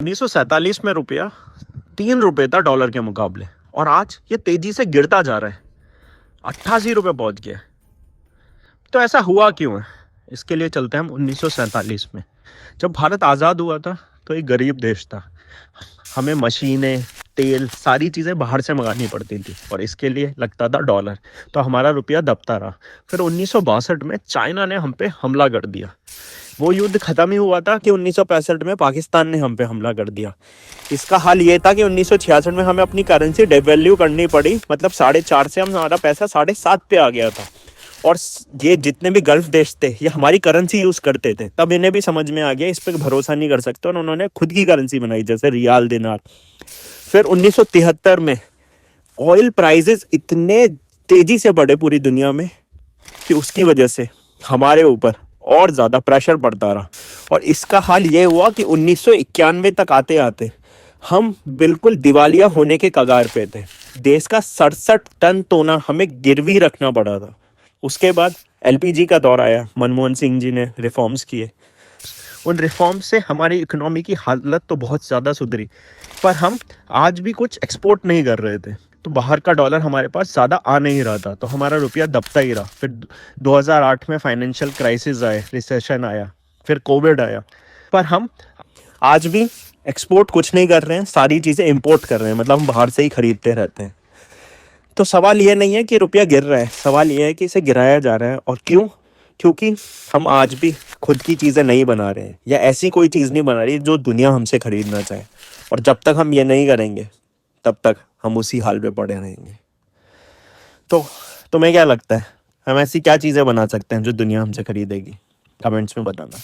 1947 में रुपया 3 रुपए था डॉलर के मुकाबले, और आज ये तेजी से गिरता जा रहा है, 88 रुपए पहुंच गया है। तो ऐसा हुआ क्यों है? इसके लिए चलते हैं हम 1947 में। जब भारत आज़ाद हुआ था तो एक गरीब देश था, हमें मशीनें, तेल, सारी चीज़ें बाहर से मंगानी पड़ती थी और इसके लिए लगता था डॉलर, तो हमारा रुपया दबता रहा। फिर 1962 में चाइना ने हम पे हमला कर दिया। वो युद्ध खत्म ही हुआ था कि 1965 में पाकिस्तान ने हम पे हमला कर दिया। इसका हाल ये था कि 1966 में हमें अपनी करेंसी डिवैल्यू करनी पड़ी, मतलब 4.5 से हमारा पैसा 7.5 पे आ गया था। और ये जितने भी गल्फ देश थे ये हमारी करेंसी यूज़ करते थे, तब इन्हें भी समझ में आ गया इस पर भरोसा नहीं कर सकते और उन्होंने खुद की करेंसी बनाई, जैसे रियाल, दिनार। फिर 1973 में ऑयल प्राइसेस इतने तेजी से बढ़े पूरी दुनिया में कि उसकी वजह से हमारे ऊपर और ज़्यादा प्रेशर पड़ता रहा, और इसका हाल ये हुआ कि 1991 तक आते आते हम बिल्कुल दिवालिया होने के कगार पे थे। देश का 67 टन सोना हमें गिरवी रखना पड़ा था। उसके बाद एलपीजी का दौर आया, मनमोहन सिंह जी ने रिफॉर्म्स किए। उन रिफॉर्म से हमारी इकोनॉमी की हालत तो बहुत ज़्यादा सुधरी, पर हम आज भी कुछ एक्सपोर्ट नहीं कर रहे थे, तो बाहर का डॉलर हमारे पास ज़्यादा आ नहीं रहा था, तो हमारा रुपया दबता ही रहा। फिर 2008 में फाइनेंशियल क्राइसिस आए, रिसेशन आया, फिर कोविड आया, पर हम आज भी एक्सपोर्ट कुछ नहीं कर रहे हैं, सारी चीज़ें इंपोर्ट कर रहे हैं, मतलब हम बाहर से ही खरीदते रहते हैं। तो सवाल ये नहीं है कि रुपया गिर रहा है, सवाल ये है कि इसे गिराया जा रहा है। और क्यों? क्योंकि हम आज भी खुद की चीज़ें नहीं बना रहे हैं, या ऐसी कोई चीज़ नहीं बना रही जो दुनिया हमसे खरीदना चाहे। और जब तक हम ये नहीं करेंगे तब तक हम उसी हाल पे पड़े रहेंगे। तो तुम्हें क्या लगता है, हम ऐसी क्या चीज़ें बना सकते हैं जो दुनिया हमसे खरीदेगी? कमेंट्स में बताना।